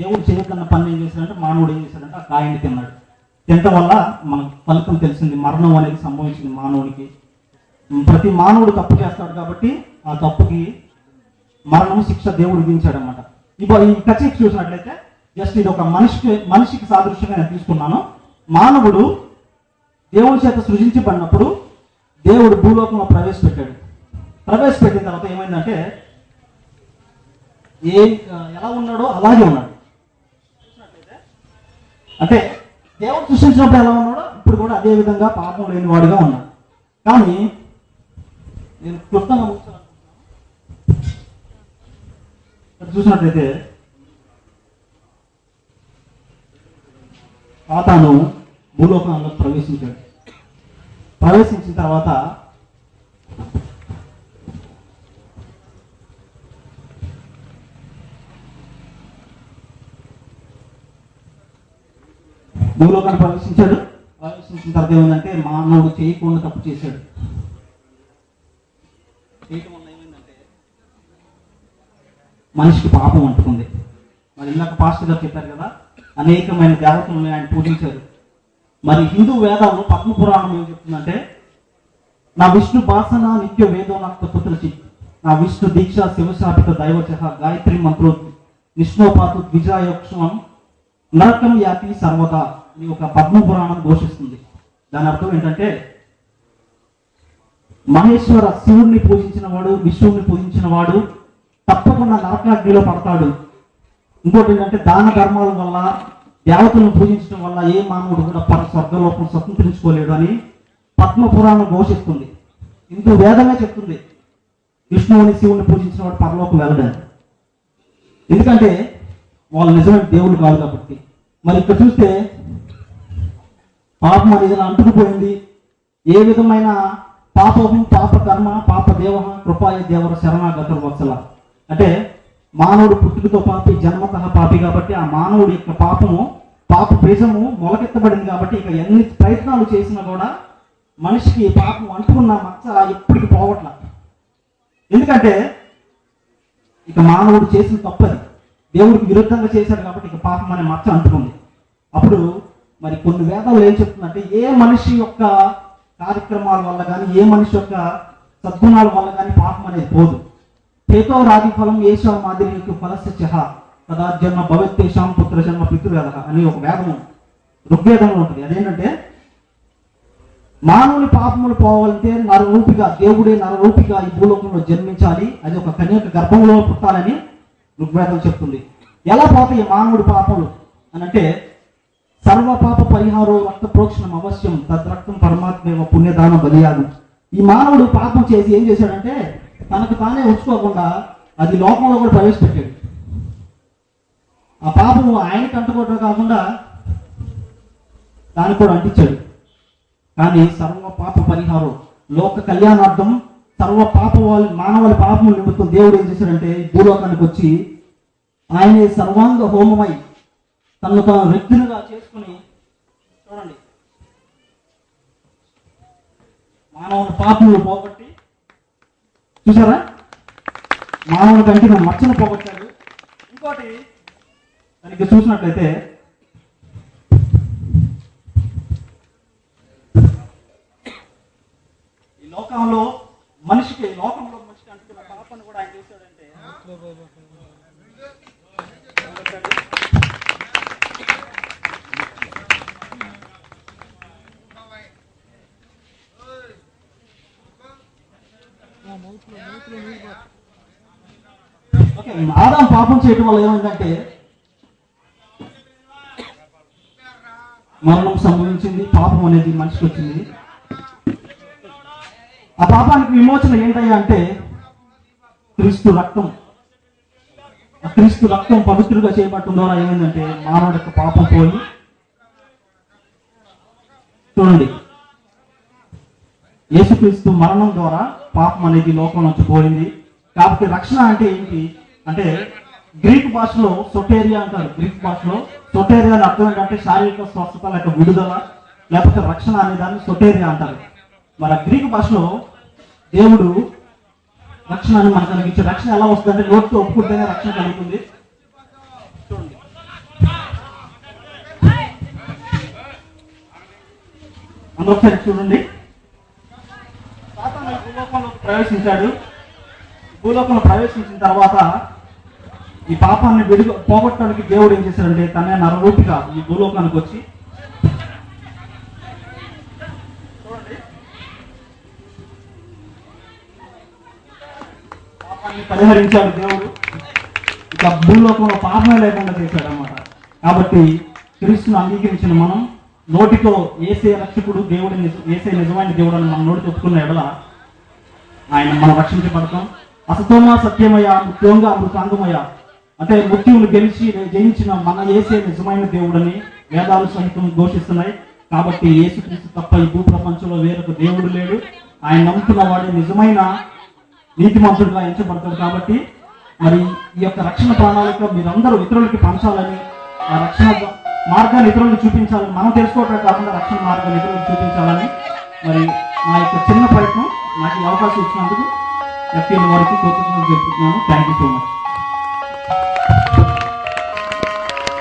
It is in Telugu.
దేవుడు చేయొద్దన్న పని ఏం చేశాడంటే మానవుడు ఏం చేశాడంటే ఆ కాయని తిన్నాడు. తినటం వల్ల మనకు ఫలితం తెలిసింది, మరణం అనేది సంభవించింది మానవుడికి. ప్రతి మానవుడు తప్పు చేస్తాడు కాబట్టి ఆ తప్పుకి మరణం శిక్ష దేవుడు విధించాడు అనమాట. ఇప్పుడు ఈ కథ చూసినట్లయితే జస్ట్ ఇది ఒక మనిషికి సాదృశ్యంగా నేను తీసుకున్నాను. మానవుడు దేవుడి చేత సృజించబడినప్పుడు దేవుడు భూలోకంలో ప్రవేశపెట్టాడు. ప్రవేశపెట్టిన తర్వాత ఏమైందంటే ఎలా ఉన్నాడో అలాగే ఉన్నాడు. అంటే దేవుడు సృష్టించినప్పుడు ఎలా ఉన్నాడో ఇప్పుడు కూడా అదే విధంగా పాపం లేని వాడుగా ఉన్నాడు. కానీ నేను క్లుప్తంగా చూసినట్లయితే సాతాను భూలోకంలో ప్రవేశించాడు. ప్రవేశించిన తర్వాత భూలోకాన్ని ప్రవేశించాడు. ప్రవేశించిన తర్వాత ఏమైందంటే మానవుడు చేయకుండా తప్పు చేశాడు. చేయటం వల్ల ఏమైందంటే మనిషికి పాపం అంటుకుంది. మరి ఇందాక పాస్టర్ గారు చెప్పారు కదా, అనేకమైన దేవతలను ఆయన పూజించారు. మరి హిందూ వేదాలు పద్మపురాణం ఏం చెప్తుందంటే, నా విష్ణు భాసన నిత్య వేదో నాకు పుత్రచి, నా విష్ణు దీక్ష శివశాపిత దైవచ గాయత్రి మంత్రో నిష్ణోపాతు ద్విజాయోక్షం నరకం యాతి సర్వదా ఈ ఒక పద్మపురాణం ఘోషిస్తుంది. దాని అర్థం ఏంటంటే మహేశ్వర శివుణ్ణి పూజించిన వాడు, విష్ణువుని పూజించిన వాడు తప్పకుండా నరకాగ్నిలో పడతాడు. ఇంకోటి ఏంటంటే దాన ధర్మాల వల్ల దేవతలను పూజించడం వల్ల ఏ మానవుడు కూడా స్వర్గలోకం స్వతంత్రించుకోలేడు అని పద్మపురాణం ఘోషిస్తుంది. హిందూ వేదమే చెప్తుంది విష్ణువుని శివుని పూజించిన వాడు పరలోకం వెళ్ళడానికి. ఎందుకంటే వాళ్ళు నిజమైన దేవుడు కాదు కాబట్టి. మరి ఇక్కడ చూస్తే పాపం అనేది అంటుకుపోయింది. ఏ విధమైన పాపం, పాప కర్మ, పాప దేవ కృపాయ దేవర శరణాగత వత్సల. అంటే మానవుడు పుట్టుకతో పాపి, జన్మతః పాపి కాబట్టి ఆ మానవుడి యొక్క పాపము, పాప బీజము మొలకెత్తబడింది కాబట్టి ఇక ఎన్ని ప్రయత్నాలు చేసినా కూడా మనిషికి పాపం అంటుకున్న మచ్చ ఎప్పటికీ పోవట్ల. ఎందుకంటే ఇక మానవుడు చేసిన తప్పది, దేవుడికి విరుద్ధంగా చేశాడు కాబట్టి ఇక పాపం అనే మచ్చ అంటుకుంది. అప్పుడు మరి కొన్ని వేదాలు ఏం చెప్తుందంటే ఏ మనిషి యొక్క కార్యక్రమాల వల్ల కానీ, ఏ మనిషి యొక్క సద్గుణాల వల్ల కానీ పాపం అనేది పోదు. చేతో రాది ఫలం ఏషా మాదిరి ఫలస్య చహ కదా జన్మ భవత్తేషాం పుత్ర జన్మ పితృవేద అని ఒక వేదము ఋగ్వేదంలో ఉంటుంది. అదేంటంటే మానవుని పాపములు పోవాలంటే నరరూపిగా, దేవుడే నరరూపిగా ఈ భూలోకంలో జన్మించాలి, అది ఒక కన్యక గర్భంలో పుట్టాలని ఋగ్వేదం చెప్తుంది. ఎలా పోతాయి మానవుడి పాపములు అని అంటే సర్వ పాప పరిహారో రక్త ప్రోక్షణం అవశ్యం తద్రక్తం పరమాత్మ పుణ్యదానం బలియాగం. ఈ మానవుడు పాపం చేసి ఏం చేశాడంటే తనకు తానే ఉంచుకోకుండా అది లోకంలో కూడా ప్రవేశపెట్టాడు. ఆ పాపము ఆయనకి అంటుకోవడం కాకుండా దానికి కూడా అంటించాడు. కానీ సర్వ పాప పరిహారం లోక కళ్యాణార్థం సర్వ పాప మానవుల పాపముల నిమిత్తం దేవుడు ఏం చేశాడంటే భూలోకానికి వచ్చి ఆయనే సర్వాంగ హోమమై తను తాను వ్యక్తులుగా చేసుకుని, చూడండి, మానవుని పాపములు పోగొట్టి, చూసారా, మానవుని కంటిన మచ్చను పోగొట్టాడు. ఇంకోటి దానికి చూసినట్లయితే ఈ లోకంలో మనిషికి అంటున్న పాపను కూడా ఆయన చేశాడంటే ఆదాం పాపం చేయడం వల్ల ఏమైందంటే మరణం సంభవించింది, పాపం అనేది మనిషికి వచ్చింది. ఆ పాపానికి విమోచన ఏంటయ్యా అంటే క్రీస్తు రక్తం. ఆ క్రీస్తు రక్తం పవిత్రుగా చేయబట్టడం ద్వారా ఏమైందంటే మానవుడి యొక్క పాపం పోయి, చూడండి, యేసుక్రీస్తు మరణం ద్వారా పాపం అనేది లోకం నుంచి పోయింది. కాబట్టి రక్షణ అంటే ఏంటి అంటే గ్రీక్ భాషలో సొటేరియా అంటారు. గ్రీక్ భాషలో సొటేరియా అని అర్థం ఏంటంటే శారీరక స్వస్థత లేక విడుదల లేకపోతే రక్షణ అనే దాన్ని సొటేరియా అంటారు. మరి గ్రీక్ భాషలో దేవుడు రక్షణ అని మనకు కలిగించే రక్షణ ఎలా వస్తుంది అంటే నోటితో ఒప్పుకుంటేనే రక్షణ కలుగుతుంది. చూడండి, అందరూ ఒకసారి చూడండి. సాతాను ఈ భూలోకంలో ప్రవేశించాడు. భూలోకంలో ప్రవేశించిన తర్వాత ఈ పాపాన్ని పోగొట్టడానికి దేవుడు ఏం చేశాడంటే తనే నరరూపిగా ఈ భూలోకానికి వచ్చి చూడండి పాపాన్ని పరిహరించాడు దేవుడు. ఇక భూలోకంలో పాపమే లేకుండా చేశాడు అన్నమాట. కాబట్టి క్రీస్తును అంగీకరించిన మనం నోటితో ఏసే రక్షకుడు దేవుడు ఏసే నిజమైన దేవుడు అని మన నోటి ఒప్పుకున్న ఎడల ఆయన మనం రక్షించబడతాం. అసతోమ సత్యమయ మృత్యోంగ అమృతాంగమయ అంటే మృత్యువును గెలిచి జయించిన మన ఏసే నిజమైన దేవుడని వేదాలు సహితం ఘోషిస్తున్నాయి. కాబట్టి యేసుక్రీస్తు తప్ప ఈ భూ ప్రపంచంలో వేరొక దేవుడు లేడు. ఆయన నమ్ముతున్న వాడే నిజమైన నీతిమంతుడుగా ఎంచబడతాడు. కాబట్టి మరి ఈ యొక్క రక్షణ ప్రణాళిక మీరందరూ ఇతరులకి పంచాలని, ఆ రక్షణ మార్గాన్ని ఇతరులకు చూపించాలని, మనం తెలుసుకోవటం కాకుండా రక్షణ మార్గాన్ని ఇతరులకు చూపించాలని మరి నా యొక్క చిన్న ప్రయత్నం నాకు ఈ అవకాశం ఇచ్చినందుకు ఎఫ్ఎల్ వారికి కృతజ్ఞతలు చెప్తున్నాను. Thank you so much.